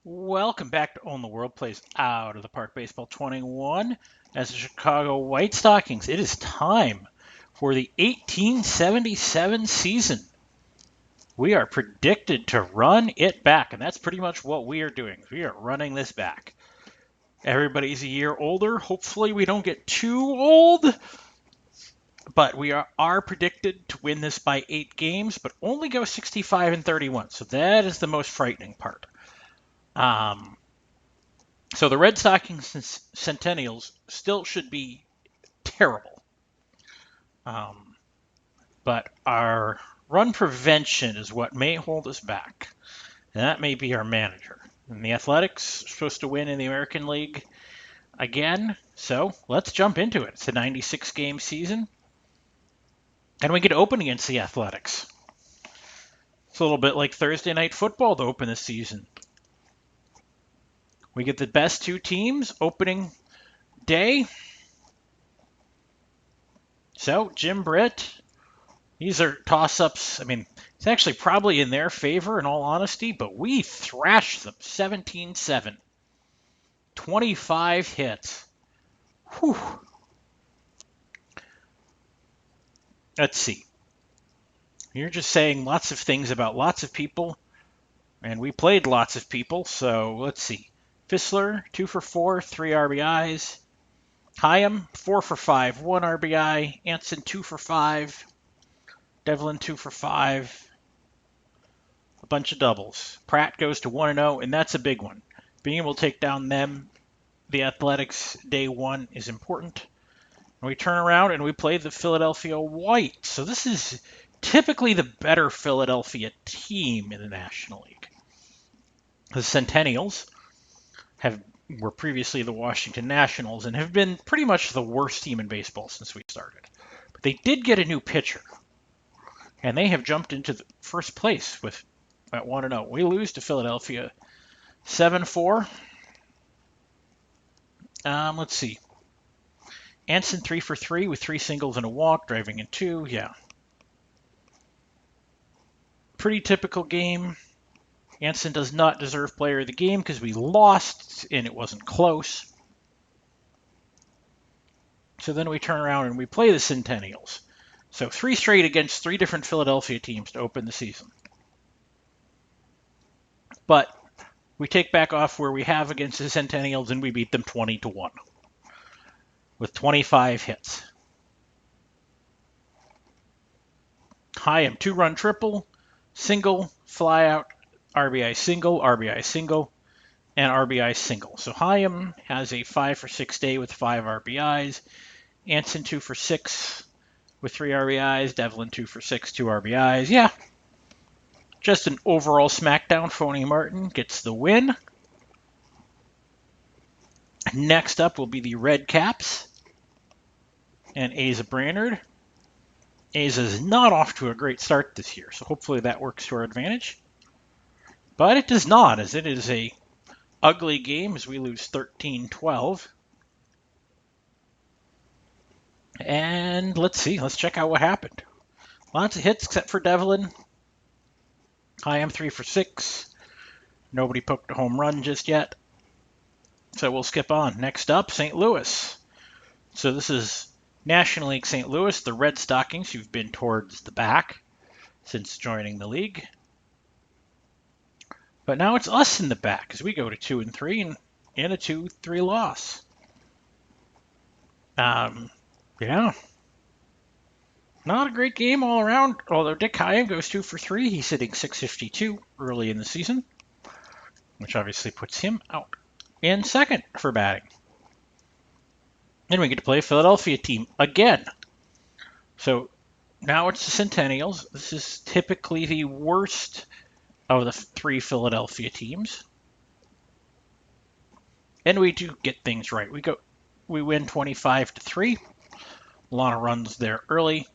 Welcome back to Own the World Plays Out of the Park Baseball 21 as the Chicago White Stockings. It is time for the 1877 season. We are predicted to run it back, and that's pretty much what we are doing. We are running this back. Everybody's a year older. Hopefully we don't get too old, but we are predicted to win this by 8 games, but only go 65-31. So that is the most frightening part. So the Red Stockings Centennials still should be terrible. But our run prevention is what may hold us back. And that may be our manager. And the Athletics are supposed to win in the American League again. So let's jump into it. It's a 96-game season. And we get to open against the Athletics. It's a little bit like Thursday Night Football to open the season. We get the best two teams opening day. So Jim Britt, these are toss-ups. I mean, it's actually probably in their favor, in all honesty, but we thrashed them 17-7. 25 hits. Whew. Let's see. You're just saying lots of things about lots of people, and we played lots of people, so let's see. Fissler, 2 for 4, 3 RBIs. Hyam, 4 for 5, 1 RBI. Anson, 2 for 5. Devlin, 2 for 5. A bunch of doubles. Pratt goes to 1-0, and that's a big one. Being able to take down them, the Athletics, day one is important. And we turn around and we play the Philadelphia White. So this is typically the better Philadelphia team in the National League. The Centennials were previously the Washington Nationals and have been pretty much the worst team in baseball since we started. But they did get a new pitcher, and they have jumped into the first place at 1-0. We lose to Philadelphia 7-4. Let's see. Anson 3 for 3 with 3 singles and a walk, driving in 2. Yeah. Pretty typical game. Anson does not deserve player of the game because we lost and it wasn't close. So then we turn around and we play the Centennials. So 3 straight against 3 different Philadelphia teams to open the season. But we take back off where we have against the Centennials and we beat them 20-1 with 25 hits. Hyam, 2-run triple, single, fly out, RBI single, and RBI single. So Hyam has a 5 for 6 day with 5 RBIs. Anson 2 for 6 with 3 RBIs. Devlin 2 for 6, 2 RBIs. Yeah, just an overall smackdown. Phony Martin gets the win. Next up will be the Red Caps and Asa Brainerd. Asa is not off to a great start this year, so hopefully that works to our advantage. But it does not, as it is a ugly game as we lose 13-12. And let's see, let's check out what happened. Lots of hits except for Devlin. Hyam 3 for 6. Nobody poked a home run just yet. So we'll skip on. Next up, St. Louis. So this is National League St. Louis, the Red Stockings, who've been towards the back since joining the league. But now it's us in the back as we go to 2-3 and in a 2-3 loss. Yeah. Not a great game all around, although Dick Hyam goes 2 for 3. He's hitting .652 early in the season, which obviously puts him out in second for batting. And we get to play a Philadelphia team again. So now it's the Centennials. This is typically the worst of the 3 Philadelphia teams. And we do get things right. We win 25-3. A lot of runs there early.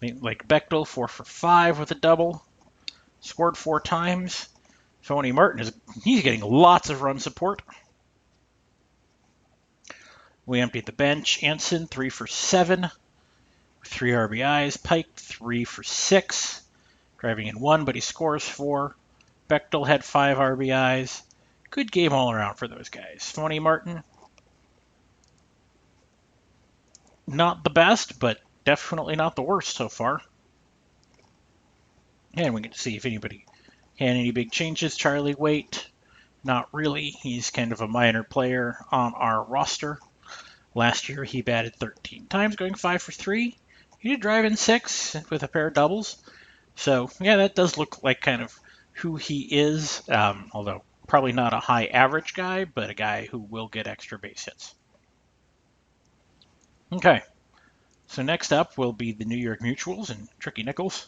Like Bechtel, 4 for 5 with a double. Scored 4 times. Phony Martin he's getting lots of run support. We emptied the bench. Anson, 3 for 7 with 3 RBIs. Pike, 3 for 6, driving in 1, but he scores 4. Bechtel had 5 RBIs. Good game all around for those guys. Phony Martin, not the best, but definitely not the worst so far. And we get to see if anybody had any big changes. Charlie Waite, not really. He's kind of a minor player on our roster. Last year he batted 13 times, going 5 for 3. He did drive in 6 with a pair of doubles. So, yeah, that does look like kind of who he is, although probably not a high average guy, but a guy who will get extra base hits. Okay, so next up will be the New York Mutuals and Tricky Nichols.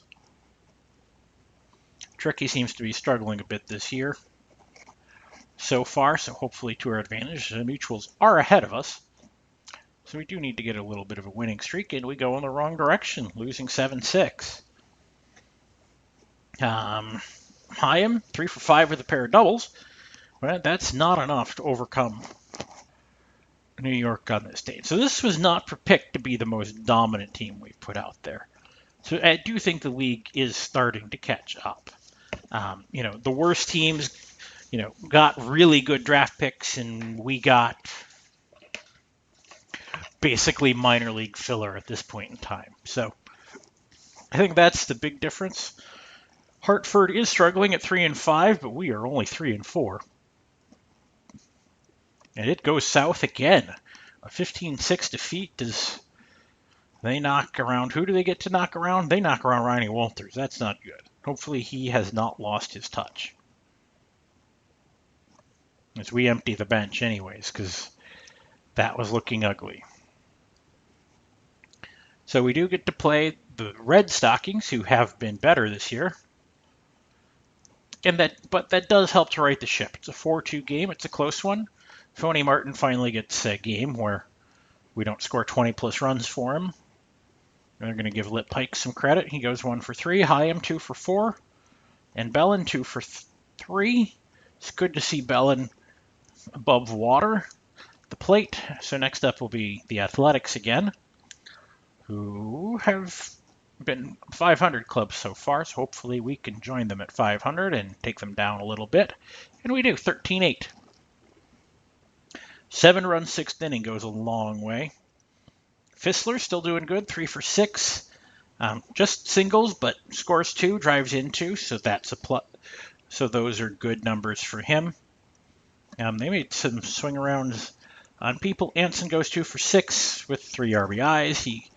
Tricky seems to be struggling a bit this year so far, so hopefully to our advantage. The Mutuals are ahead of us, so we do need to get a little bit of a winning streak, and we go in the wrong direction, losing 7-6. Hyam, 3 for 5 with a pair of doubles. But that's not enough to overcome New York on this date. So this was not picked to be the most dominant team we've put out there. So I do think the league is starting to catch up. The worst teams, got really good draft picks, and we got basically minor league filler at this point in time. So I think that's the big difference. Hartford is struggling at 3-5, but we are only 3-4. And it goes south again. A 15-6 defeat. Does they knock around? Who do they get to knock around? They knock around Ronnie Walters. That's not good. Hopefully he has not lost his touch. As we empty the bench anyways, because that was looking ugly. So we do get to play the Red Stockings, who have been better this year. But that does help to right the ship. It's a 4-2 game. It's a close one. Phony Martin finally gets a game where we don't score 20-plus runs for him. They're going to give Lip Pike some credit. He goes 1 for 3. Hyam 2 for 4. And Bellin 2 for 3. It's good to see Bellin above water. The plate. So next up will be the Athletics again, who have been 500 clubs so far. So hopefully we can join them at 500 and take them down a little bit. And we do, 13-8. 7 runs, 6th inning goes a long way. Fissler still doing good, 3 for 6. Just singles, but scores 2, drives in 2, so that's a plus. So those are good numbers for him. They made some swing arounds on people. Anson goes 2 for 6 with 3 RBIs. He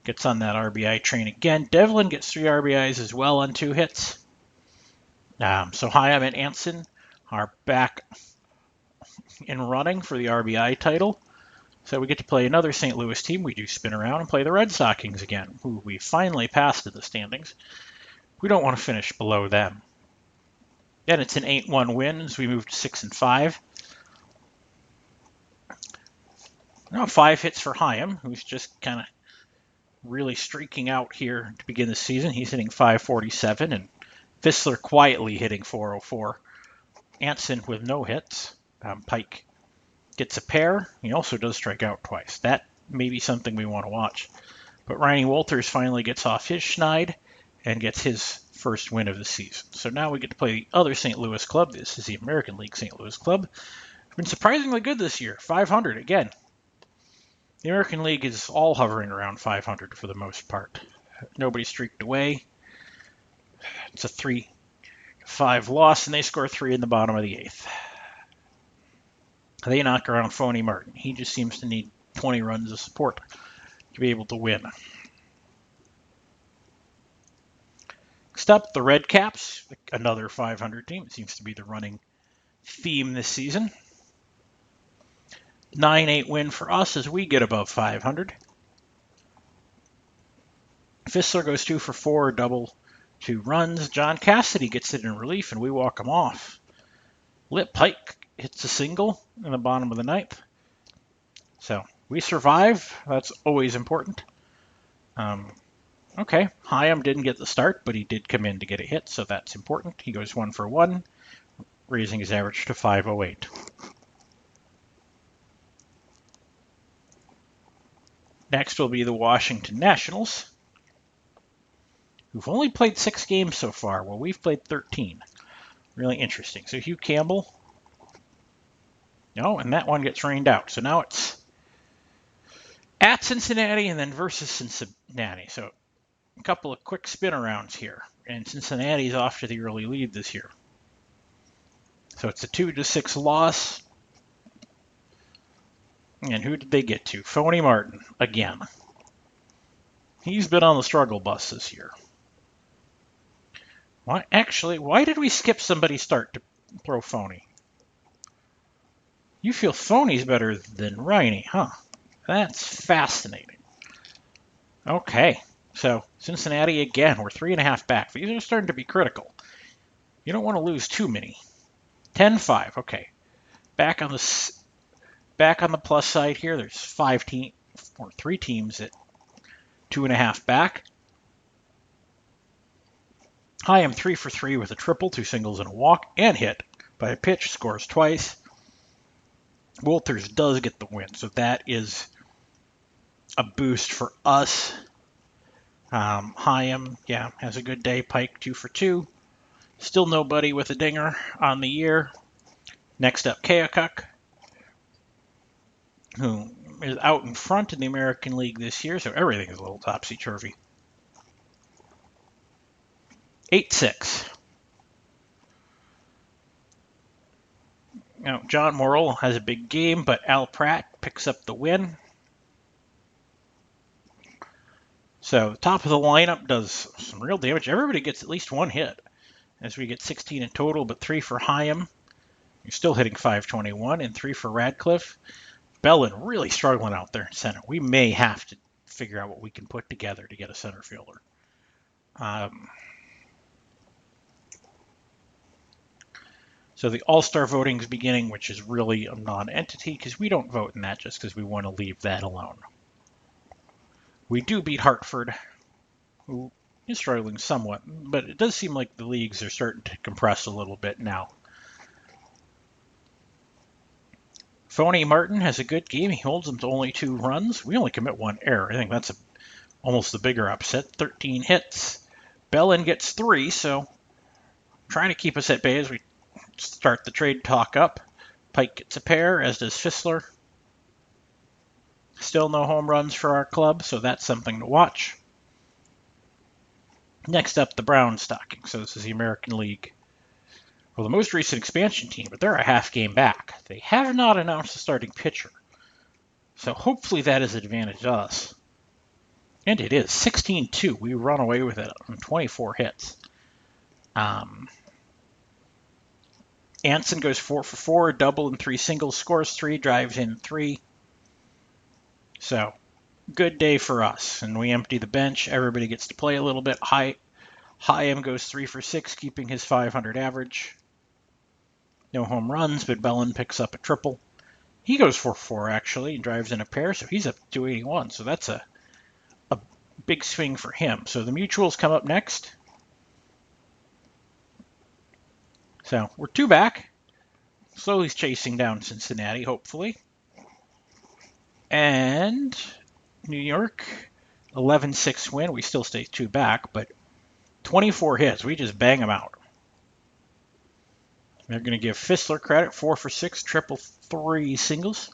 gets on that RBI train again. Devlin gets 3 RBIs as well on 2 hits. So Hyam and Anson are back in running for the RBI title. So we get to play another St. Louis team. We do spin around and play the Red Stockings again, who we finally passed in the standings. We don't want to finish below them. And it's an 8-1 win as we move to 6-5. Now 5 hits for Hyam, who's just kind of really streaking out here to begin the season. He's hitting 547, and Fissler quietly hitting 404. Anson with no hits. Pike gets a pair. He also does strike out twice. That may be something we want to watch. But Ronnie Walters finally gets off his schneid and gets his first win of the season. So now we get to play the other St. Louis club. This is the American League St. Louis club. Been surprisingly good this year. 500 again. The American League is all hovering around 500 for the most part. Nobody streaked away. It's a 3-5 loss, and they score 3 in the bottom of the 8th. They knock around Phony Martin. He just seems to need 20 runs of support to be able to win. Next up, the Red Caps, another 500 team. It seems to be the running theme this season. 9-8 win for us as we get above 500. Fissler goes 2 for 4, double 2 runs. John Cassidy gets it in relief, and we walk him off. Lip Pike hits a single in the bottom of the 9th. So we survive. That's always important. Okay, Hyam didn't get the start, but he did come in to get a hit, so that's important. He goes 1 for 1, raising his average to 508. Next will be the Washington Nationals, who've only played 6 games so far. Well, we've played 13. Really interesting. So Hugh Campbell No, and that one gets rained out. So now it's at Cincinnati and then versus Cincinnati. So a couple of quick spin arounds here. And Cincinnati's off to the early lead this year. So it's a 2-6 loss. And who did they get to? Phony Martin again. He's been on the struggle bus this year. Why did we skip somebody's start to throw Phony? You feel Phony's better than Riney, huh? That's fascinating. Okay, so Cincinnati again. We're 3.5 back. These are starting to be critical. You don't want to lose too many. 10-5. Okay, back on the plus side here. There's 3 teams at 2.5 back. I am 3 for 3 with a triple, 2 singles and a walk, and hit by a pitch. Scores twice. Walters does get the win, so that is a boost for us. Hyam, yeah, has a good day. Pike 2 for 2. Still nobody with a dinger on the year. Next up, Keokuk, who is out in front in the American League this year, so everything is a little topsy-turvy. 8-6. Now, John Morrill has a big game, but Al Pratt picks up the win. So, top of the lineup does some real damage. Everybody gets at least one hit, as we get 16 in total, but 3 for Hyam. You're still hitting 521, and 3 for Radcliffe. Bellin really struggling out there in center. We may have to figure out what we can put together to get a center fielder. So the All-Star voting is beginning, which is really a non-entity because we don't vote in that just because we want to leave that alone. We do beat Hartford, who is struggling somewhat, but it does seem like the leagues are starting to compress a little bit now. Phony Martin has a good game. He holds them to only 2 runs. We only commit 1 error. I think that's almost the bigger upset. 13 hits. Bellin gets 3, so trying to keep us at bay as we start the trade talk up. Pike gets a pair, as does Fissler. Still no home runs for our club, so that's something to watch. Next up, the Brown Stocking. So this is the American League. Well, the most recent expansion team, but they're a half game back. They have not announced a starting pitcher. So hopefully that is advantage us. And it is 16-2. We run away with it on 24 hits. Anson goes 4 for 4, double and 3 singles, scores 3, drives in 3. So, good day for us. And we empty the bench. Everybody gets to play a little bit. Hyam goes 3 for 6, keeping his 500 average. No home runs, but Bellin picks up a triple. He goes 4 for 4, actually, and drives in a pair, so he's up to 281. So that's a big swing for him. So the mutuals come up next. So we're 2 back. Slowly chasing down Cincinnati, hopefully. And New York, 11-6 win. We still stay 2 back, but 24 hits. We just bang them out. They're going to give Fissler credit, 4 for 6, triple 3 singles.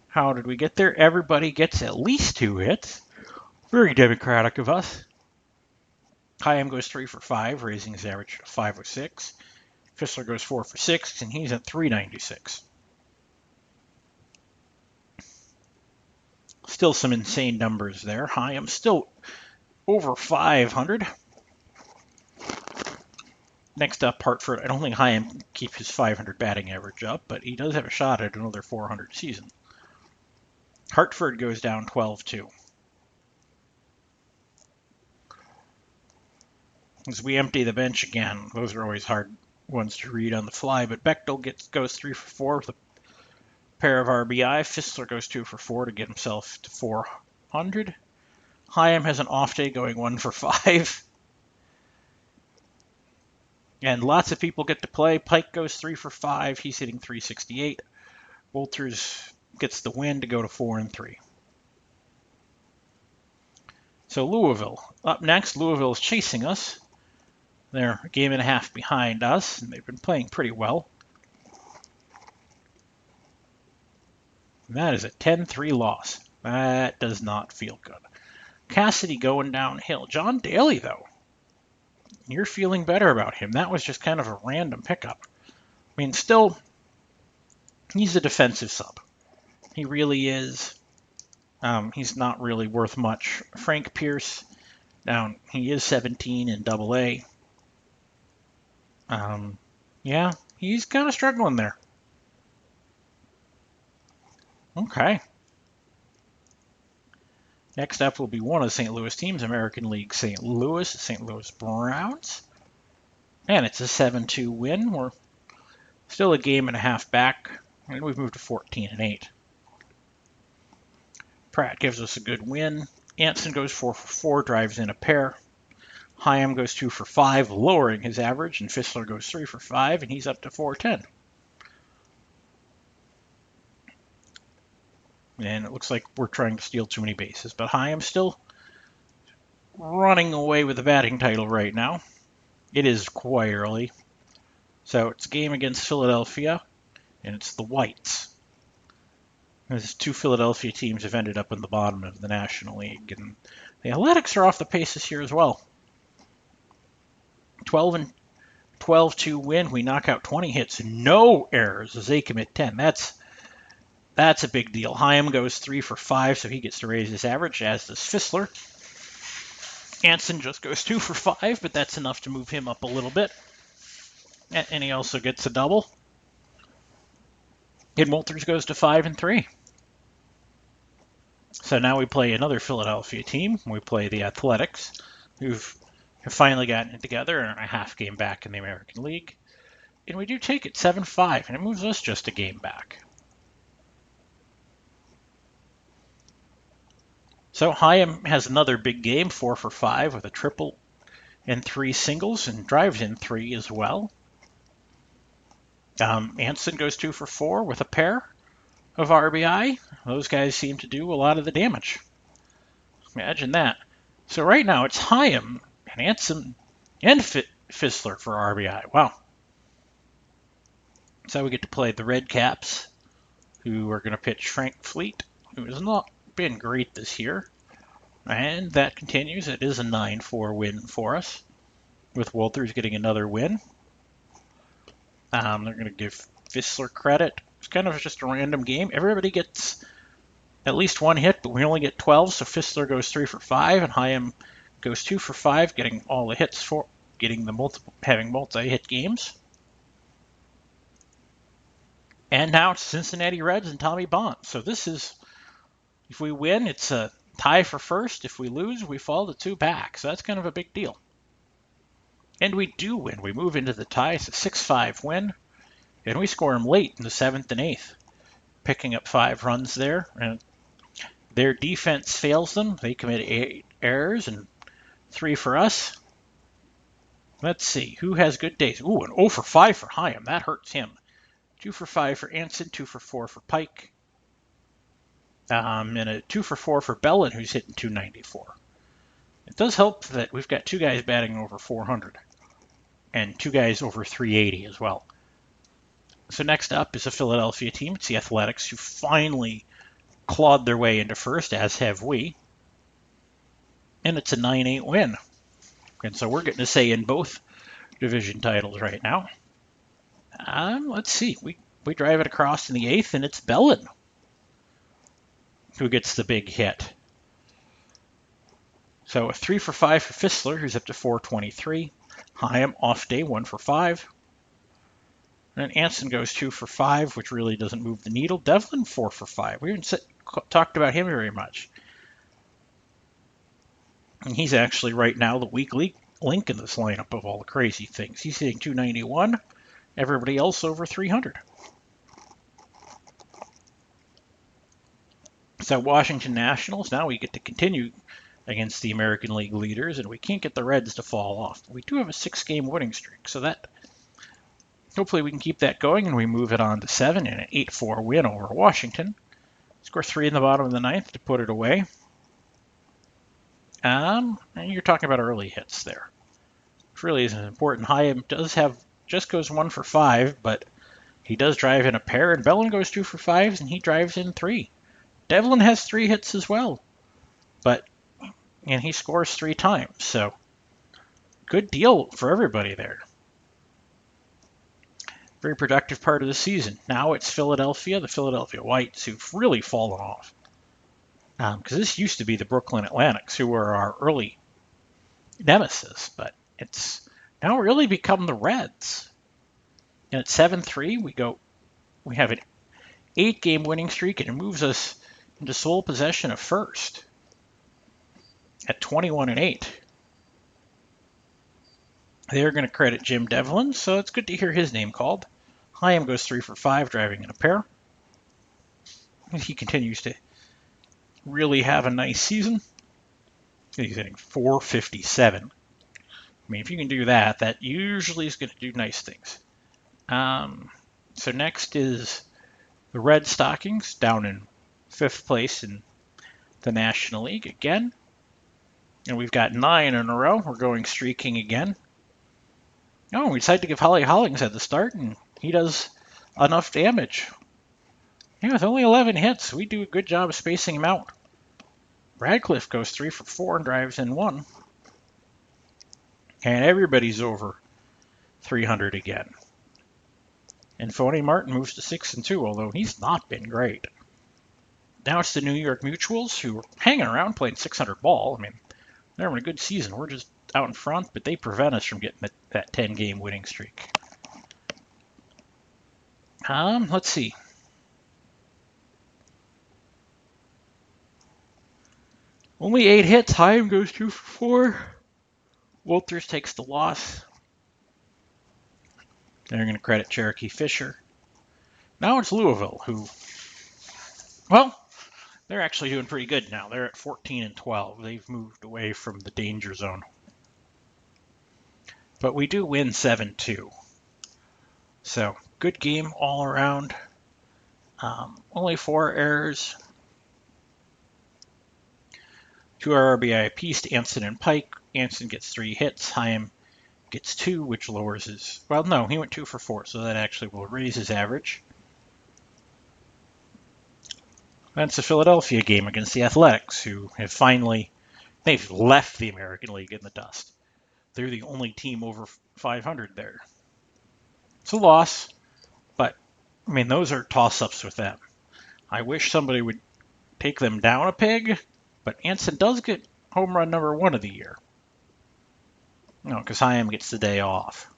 How did we get there? Everybody gets at least 2 hits. Very democratic of us. Hyam goes 3 for 5, raising his average to 506. Fissler goes 4 for 6, and he's at 396. Still some insane numbers there. Hyam still over 500. Next up, Hartford. I don't think Hyam can keep his 500 batting average up, but he does have a shot at another 400 season. Hartford goes down 12-2. As we empty the bench again, those are always hard ones to read on the fly, but Bechtel goes 3 for 4 with a pair of RBI. Fissler goes 2 for 4 to get himself to 400. Hyam has an off day going 1 for 5. And lots of people get to play. Pike goes 3 for 5. He's hitting 368. Walters gets the win to go to 4-3. So Louisville up next. Louisville is chasing us. They're a game and a half behind us, and they've been playing pretty well. And that is a 10-3 loss. That does not feel good. Cassidy going downhill. John Daly, though, you're feeling better about him. That was just kind of a random pickup. I mean, still, he's a defensive sub. He really is. He's not really worth much. Frank Pierce, down. He is 17 in AA. Yeah, he's kind of struggling there. Okay. Next up will be one of the St. Louis teams, American League St. Louis Browns. And it's a 7-2 win. We're still a game and a half back, and we've moved to 14-8. Pratt gives us a good win. Anson goes 4 for 4, drives in a pair. Hyam goes 2 for 5, lowering his average, and Fissler goes 3 for 5, and he's up to 410. And it looks like we're trying to steal too many bases, but Hyam's still running away with the batting title right now. It is quite early. So it's a game against Philadelphia, and it's the Whites. These two Philadelphia teams have ended up in the bottom of the National League, and the Athletics are off the paces here as well. 12-2 win. We knock out 20 hits, no errors as they commit 10. That's a big deal. Hyam goes 3 for 5, so he gets to raise his average, as does Fissler. Anson just goes 2 for 5, but that's enough to move him up a little bit. And he also gets a double. And Walters goes to 5 and 3. So now we play another Philadelphia team. We play the Athletics, who've finally gotten it together and are a half game back in the American League. And we do take it 7-5, and it moves us just a game back. So Hyam has another big game, 4 for 5 with a triple and 3 singles, and drives in 3 as well. Anson goes 2 for 4 with a pair of RBI. Those guys seem to do a lot of the damage. Imagine that. So right now it's Hyam and Anson and Fissler for RBI. Wow. So we get to play the Red Caps, who are going to pitch Frank Fleet, who has not been great this year. And that continues. It is a 9-4 win for us, with Walters getting another win. They're going to give Fissler credit. It's kind of just a random game. Everybody gets at least one hit, but we only get 12, so Fissler goes 3 for 5, and Hyam goes 2 for 5, getting all the hits for having multi-hit games. And now it's Cincinnati Reds and Tommy Bond. So this is, if we win, it's a tie for first. If we lose, we fall to 2 back. So that's kind of a big deal. And we do win. We move into the tie. It's a 6-5 win. And we score them late in the 7th and 8th, picking up 5 runs there. And their defense fails them. They commit 8 errors and 3 for us. Let's see. Who has good days? Ooh, an 0 for 5 for Hyam. That hurts him. 2 for 5 for Anson. 2 for 4 for Pike. And a 2 for 4 for Bellin, who's hitting 294. It does help that we've got 2 guys batting over 400 and 2 guys over 380 as well. So next up is a Philadelphia team. It's the Athletics, who finally clawed their way into first, as have we. And it's a 9-8 win. And so we're getting a say in both division titles right now. Let's see. We drive it across in the 8th, and it's Bellin who gets the big hit. So a 3 for 5 for Fissler, who's up to 423. Hyam off day, 1 for 5. And Anson goes 2 for 5, which really doesn't move the needle. Devlin 4 for 5. We haven't talked about him very much. And he's actually right now the weak link in this lineup of all the crazy things. He's hitting 291. Everybody else over 300. So Washington Nationals, now we get to continue against the American League leaders, and we can't get the Reds to fall off. We do have a 6-game winning streak, so that hopefully we can keep that going, and we move it on to 7 and an 8-4 win over Washington. Score 3 in the bottom of the 9th to put it away. And you're talking about early hits there, which really isn't important. Hyam just goes 1 for 5, but He does drive in a pair, and Bellin goes 2 for 5s, and he drives in 3. Devlin has 3 hits as well, and he scores 3 times, so good deal for everybody there. Very productive part of the season. Now it's Philadelphia, the Philadelphia Whites, who've really fallen off. Because this used to be the Brooklyn Atlantics, who were our early nemesis, but it's now really become the Reds. And at 7-3, we have an 8-game winning streak, and it moves us into sole possession of first at 21-8. They're going to credit Jim Devlin, so it's good to hear his name called. Hyam goes 3 for 5, driving in a pair. He continues to really have a nice season. He's hitting 457. I mean, if you can do that, that usually is going to do nice things. So next is the Red Stockings, down in 5th place in the National League again. And we've got 9 in a row. We're going streaking again. Oh, we decided to give Holly Hollingshead the start, and he does enough damage. Yeah, with only 11 hits, we do a good job of spacing him out. Radcliffe goes 3 for 4 and drives in 1. And everybody's over 300 again. And Phony Martin moves to 6-2, although he's not been great. Now it's the New York Mutuals, who are hanging around playing 600 ball. I mean, they're having a good season. We're just out in front, but they prevent us from getting that 10-game winning streak. Let's see. Only 8 hits. Hyam goes 2 for 4. Walters takes the loss. They're going to credit Cherokee Fisher. Now it's Louisville, who, well, they're actually doing pretty good now. They're at 14-12. They've moved away from the danger zone. But we do win 7-2. So, good game all around. Only 4 errors. 2 RBI apiece to Anson and Pike. Anson gets 3 hits. Hyam gets 2, which lowers his... Well, no, he went 2 for 4, so that actually will raise his average. That's the Philadelphia game against the Athletics, who have finally... They've left the American League in the dust. They're the only team over 500 there. It's a loss, but, I mean, those are toss-ups with them. I wish somebody would take them down a peg, but Anson does get home run number 1 of the year. No, because Hyam gets the day off.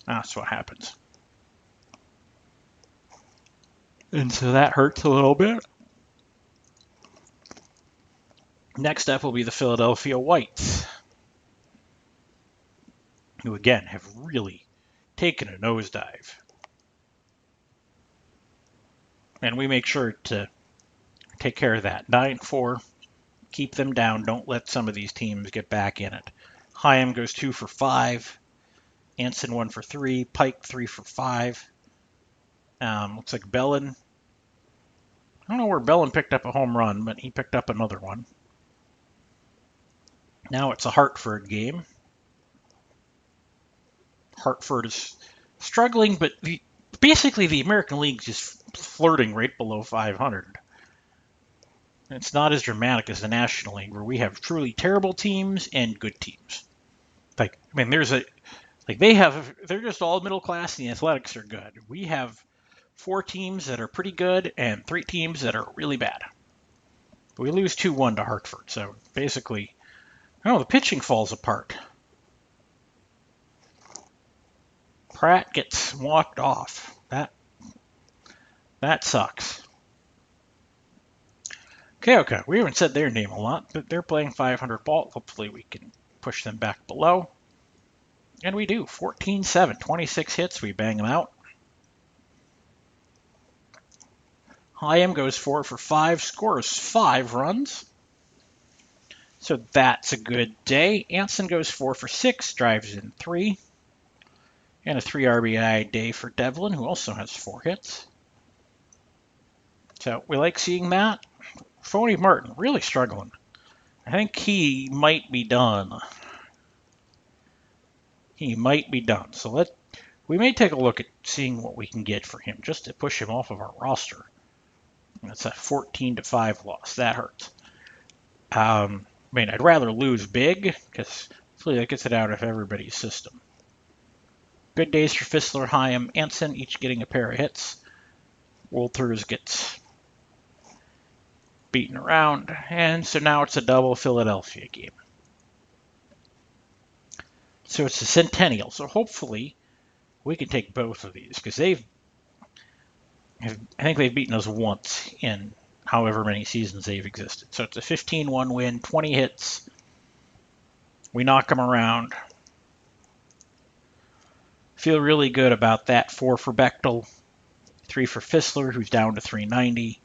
That's what happens. And so that hurts a little bit. Next up will be the Philadelphia Whites, who again have really taken a nosedive. And we make sure to take care of that. 9-4, keep them down. Don't let some of these teams get back in it. Hyam goes 2 for 5. Anson 1 for 3. Pike 3 for 5. Looks like Bellin. I don't know where Bellin picked up a home run, but he picked up another one. Now it's a Hartford game. Hartford is struggling, but basically the American League's just flirting right below 500. It's not as dramatic as the National League, where we have truly terrible teams and good teams. Like, I mean, they're just all middle class, and the Athletics are good. We have 4 teams that are pretty good and 3 teams that are really bad. But we lose 2-1 to Hartford, so basically, the pitching falls apart. Pratt gets walked off. That sucks. Okay. We haven't said their name a lot, but they're playing 500 ball. Hopefully we can push them back below. And we do. 14-7, 26 hits. We bang them out. Hyam goes 4 for 5, scores 5 runs. So that's a good day. Anson goes 4 for 6, drives in 3. And a 3 RBI day for Devlin, who also has 4 hits. So we like seeing that. Phony Martin, really struggling. I think he might be done. So We may take a look at seeing what we can get for him just to push him off of our roster. That's a 14-5 loss. That hurts. I mean, I'd rather lose big because hopefully that gets it out of everybody's system. Good days for Fissler, Hyam, Anson, each getting a pair of hits. Wolters gets beaten around, and so now it's a double Philadelphia game. So it's a Centennial, so hopefully we can take both of these because I think they've beaten us once in however many seasons they've existed. So it's a 15-1 win, 20 hits. We knock them around. Feel really good about that. 4 for Bechtel, 3 for Fissler, who's down to 390.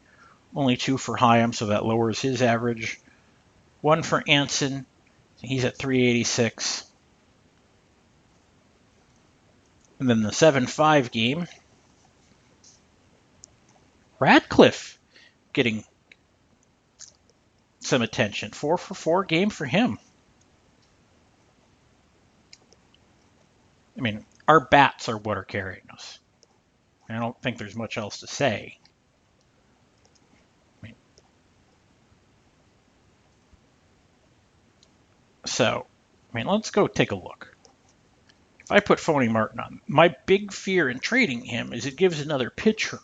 Only 2 for Hyam, so that lowers his average. 1 for Anson, he's at 386. And then the 7-5 game, Radcliffe getting some attention. 4 for 4 game for him. I mean, our bats are what are carrying us. I don't think there's much else to say. Let's go take a look. If I put Phony Martin on, my big fear in trading him is it gives another pitcher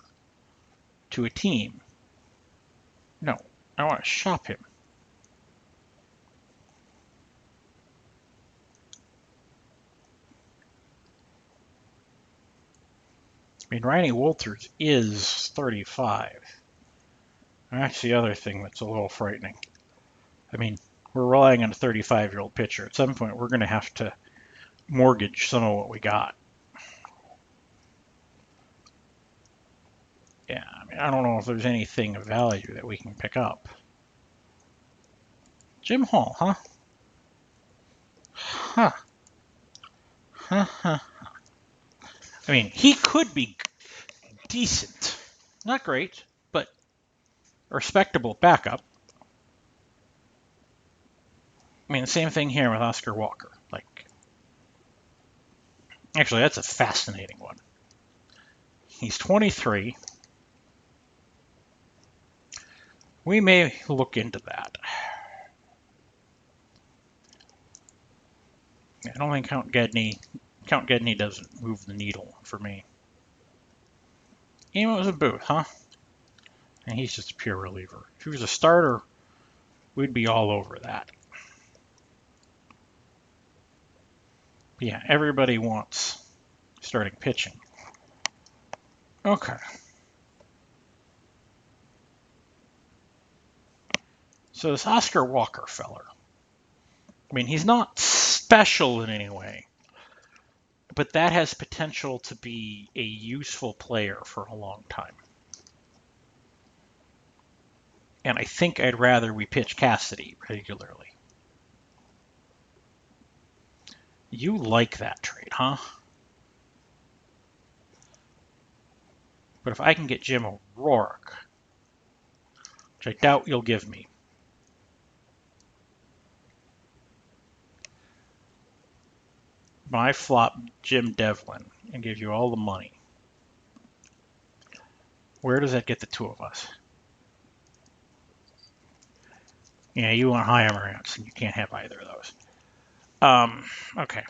to a team. No, I want to shop him. I mean, Ronnie Wolters is 35. That's the other thing that's a little frightening. I mean, we're relying on a 35-year-old pitcher. At some point, we're going to have to mortgage some of what we got. Yeah, I mean, I don't know if there's anything of value that we can pick up. Jim Hall, huh? Huh. I mean, he could be decent. Not great, but a respectable backup. I mean, the same thing here with Oscar Walker. Actually, that's a fascinating one. He's 23. We may look into that. I don't think Count Gedney doesn't move the needle for me. Amos and Booth, huh? And he's just a pure reliever. If he was a starter, we'd be all over that. But yeah, everybody wants starting pitching. Okay. So this Oscar Walker feller, I mean, he's not special in any way, but that has potential to be a useful player for a long time. And I think I'd rather we pitch Cassidy regularly. You like that trade, huh? But if I can get Jim O'Rourke, which I doubt you'll give me, I flop Jim Devlin and give you all the money. Where does that get the two of us? Yeah, you want Hyam or Anson. You can't have either of those. Okay.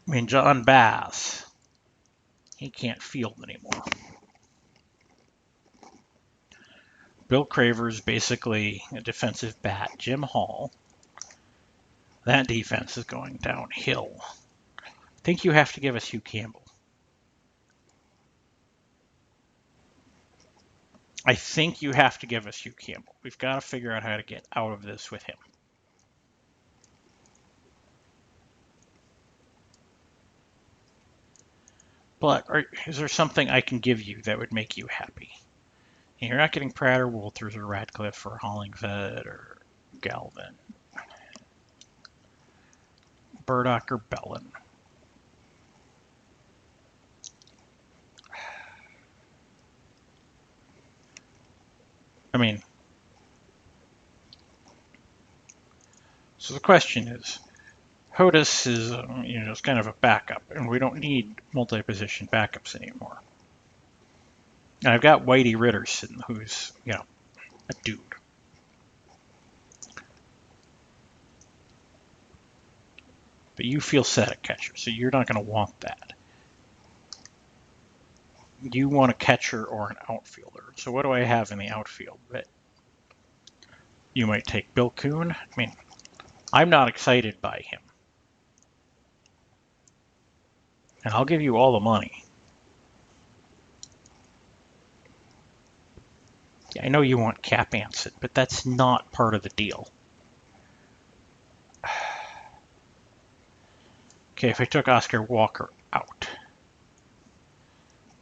I mean, John Bass, he can't field anymore. Bill Craver's basically a defensive bat. Jim Hall, that defense is going downhill. I think you have to give us Hugh Campbell. I think you have to give us Hugh Campbell. We've got to figure out how to get out of this with him. But is there something I can give you that would make you happy? And you're not getting Pratt or Wolters or Radcliffe or Hollingford or Galvin. Burdock or Bellin. I mean, so the question is, HOTUS is, it's kind of a backup, and we don't need multi-position backups anymore. And I've got Whitey Ritterson, who's, a dude. But you feel set at catcher, so you're not going to want that. You want a catcher or an outfielder. So what do I have in the outfield? That you might take Bill Kuhn. I mean, I'm not excited by him. And I'll give you all the money. Yeah, I know you want Cap Anson, but that's not part of the deal. Okay, if I took Oscar Walker out,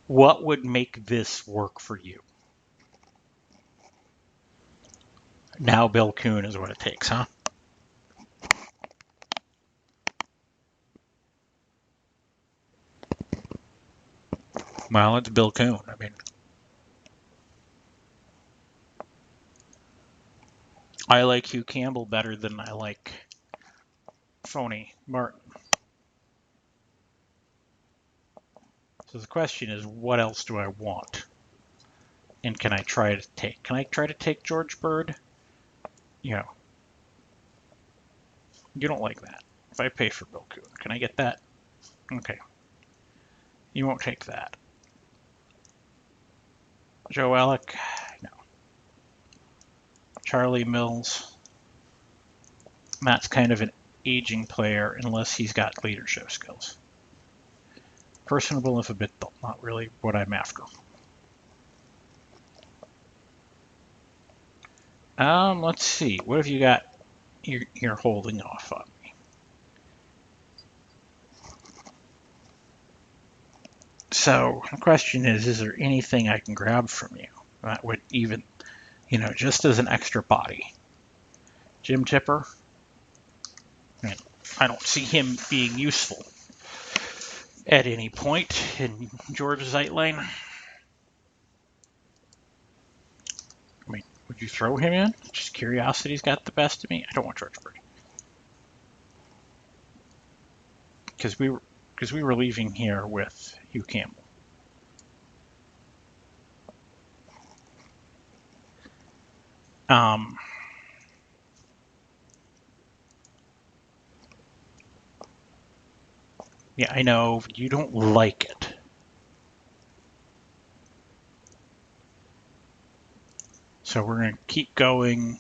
what would make this work for you? Now Bill Kuhn is what it takes, huh? Well, it's Bill Kuhn. I mean, I like Hugh Campbell better than I like Phony Martin. So the question is, what else do I want? And can I try to take? Can I try to take George Bird? You don't like that. If I pay for Bill Kuhn, can I get that? Okay. You won't take that. Joe Alec? No. Charlie Mills? Matt's kind of an aging player unless he's got leadership skills. Personable if a bit dull. Not really what I'm after. Let's see. What have you got you're holding off on me? So the question is there anything I can grab from you that would even, just as an extra body? Jim Tipper? I don't see him being useful at any point in George Zeitlane. I mean, would you throw him in? Just curiosity's got the best of me. I don't want George Bird. Because we were leaving here with Hugh Campbell. Yeah, I know you don't like it. So we're going to keep going.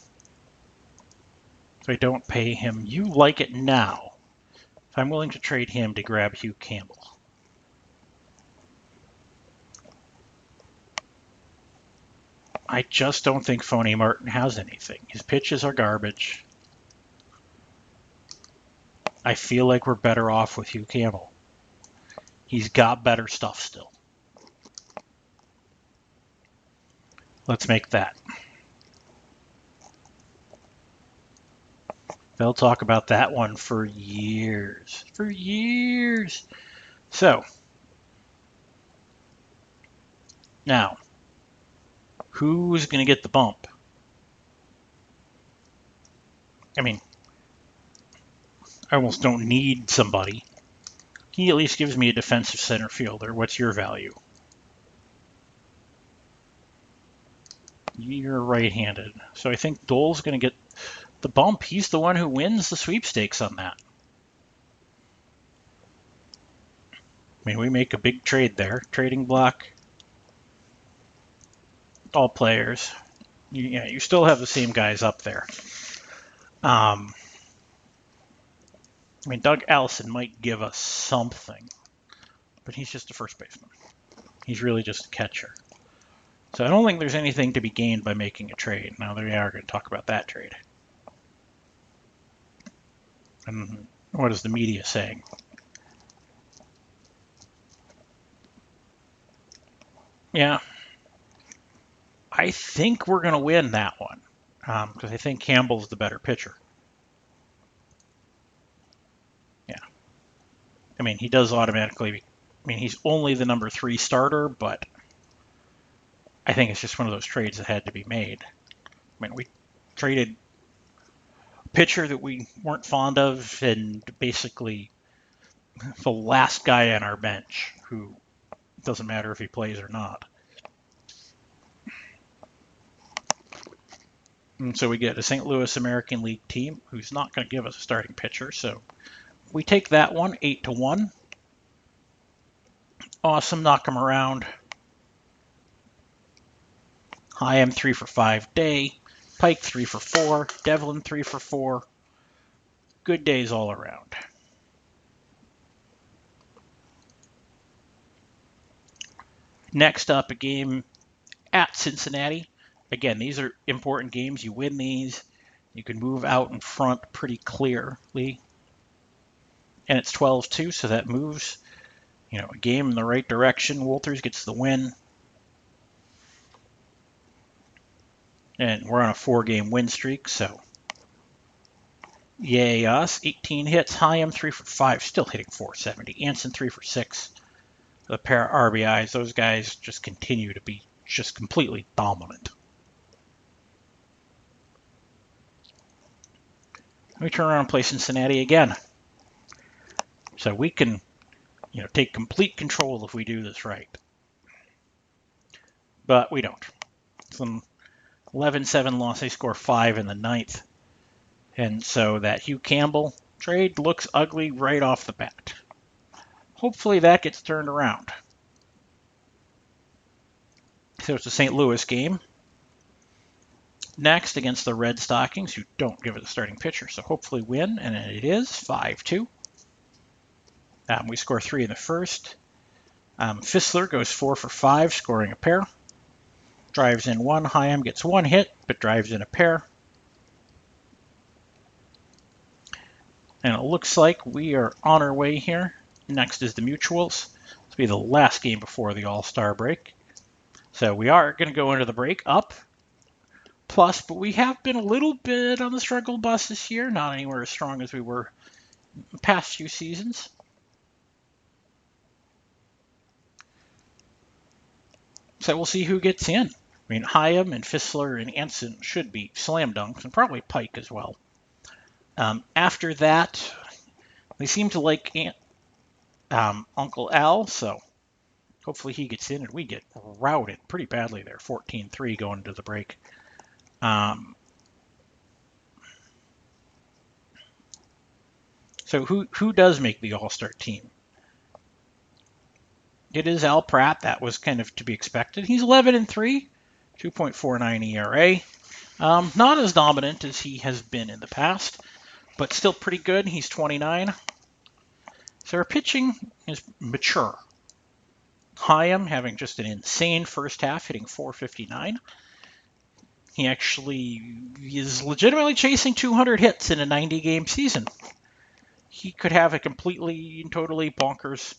If I don't pay him, you like it now. If I'm willing to trade him to grab Hugh Campbell. I just don't think Phony Martin has anything. His pitches are garbage. I feel like we're better off with Hugh Campbell. He's got better stuff still. Let's make that. They'll talk about that one for years. For years. So, now, who's going to get the bump? I mean, I almost don't need somebody. He at least gives me a defensive center fielder. What's your value? You're right-handed. So I think Dole's going to get the bump. He's the one who wins the sweepstakes on that. I mean, we make a big trade there. Trading block. All players. You still have the same guys up there. I mean, Doug Allison might give us something, but he's just a first baseman. He's really just a catcher. So I don't think there's anything to be gained by making a trade. Now, they are going to talk about that trade. And what is the media saying? Yeah. I think we're going to win that one because I think Campbell's the better pitcher. Yeah. I mean, he does automatically. I mean, he's only the number 3 starter, but I think it's just one of those trades that had to be made. I mean, we traded pitcher that we weren't fond of, and basically the last guy on our bench who doesn't matter if he plays or not. And so we get a St. Louis American League team who's not going to give us a starting pitcher. So we take that one 8-1. Awesome, knock him around. Hyam 3 for 5 day. Pike 3 for 4. Devlin 3 for 4. Good days all around. Next up, a game at Cincinnati. Again, these are important games. You win these, you can move out in front pretty clearly. And it's 12-2, so that moves, a game in the right direction. Walters gets the win. And we're on a 4-game win streak, so yay us. 18 hits. Hyam 3 for 5, still hitting 470. Anson 3 for 6. The pair of RBIs. Those guys just continue to be just completely dominant. We turn around and play Cincinnati again. So we can, take complete control if we do this right. But we don't. It's an 11-7 loss. They score 5 in the 9th. And so that Hugh Campbell trade looks ugly right off the bat. Hopefully that gets turned around. So it's a St. Louis game. Next against the Red Stockings, who don't give it a starting pitcher, so hopefully win, and it is 5-2. We score 3 in the first. Fissler goes 4 for 5, scoring a pair. Drives in 1. Hyam gets 1 hit, but drives in a pair. And it looks like we are on our way here. Next is the Mutuals. This will be the last game before the All-Star break. So we are going to go into the break up. Plus, but we have been a little bit on the struggle bus this year. Not anywhere as strong as we were in the past few seasons. So we'll see who gets in. I mean, Hyam and Fissler and Anson should be slam dunks, and probably Pike as well. After that, they seem to like Uncle Al, so hopefully he gets in, and we get routed pretty badly there, 14-3 going into the break. So who does make the All-Star team? It is Al Pratt. That was kind of to be expected. He's 11-3, 2.49 ERA. Not as dominant as he has been in the past, but still pretty good. He's 29. So our pitching is mature. Hyam having just an insane first half, hitting 459. He actually is legitimately chasing 200 hits in a 90-game season. He could have a completely and totally bonkers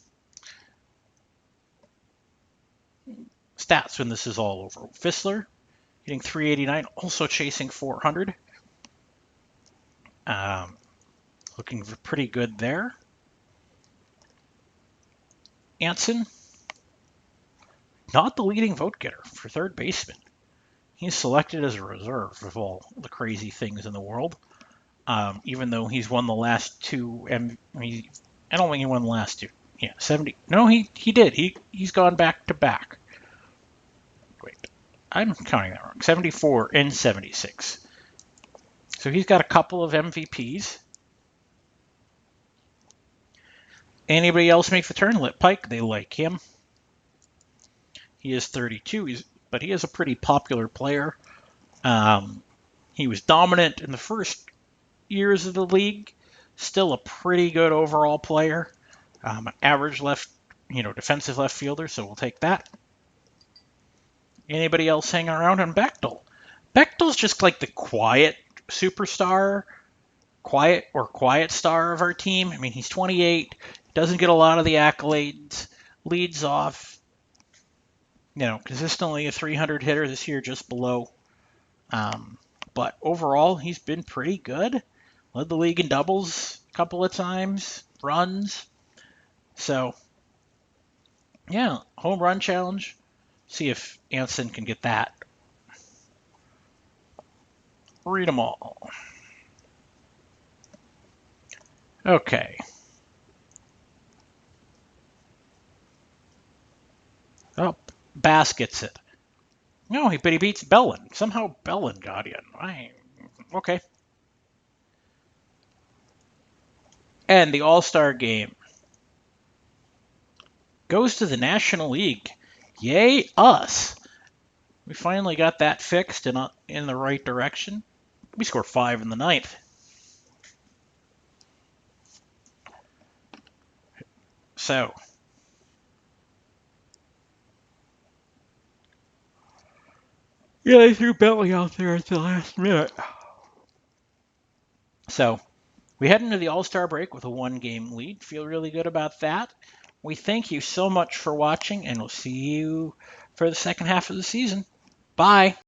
stats when this is all over. Fissler hitting 389, also chasing 400. Looking pretty good there. Anson, not the leading vote getter for third baseman. He's selected as a reserve of all the crazy things in the world. Even though he's won the last 2, I don't think he won the last 2. Yeah, 70. No, he did. He's gone back to back. Wait, I'm counting that wrong. 74 and 76. So he's got a couple of MVPs. Anybody else make the turn? Lit Pike, they like him. He is 32, but he is a pretty popular player. He was dominant in the first years of the league. Still a pretty good overall player. An average defensive left fielder, so we'll take that. Anybody else hanging around on Bechtel? Bechtel's just like the quiet superstar, quiet star of our team. I mean, he's 28, doesn't get a lot of the accolades, leads off, consistently a 300 hitter this year, just below. But overall, he's been pretty good. Led the league in doubles a couple of times, runs. So, yeah, home run challenge. See if Anson can get that. Read them all. Okay. Oh, Bass gets it. No, but he beats Bellin. Somehow Bellin got in. Okay. And the All-Star game goes to the National League. Yay, us. We finally got that fixed and in the right direction. We scored 5 in the ninth. So, yeah, they threw Bentley out there at the last minute. So, we head into the All-Star break with a 1-game lead. Feel really good about that. We thank you so much for watching, and we'll see you for the second half of the season. Bye.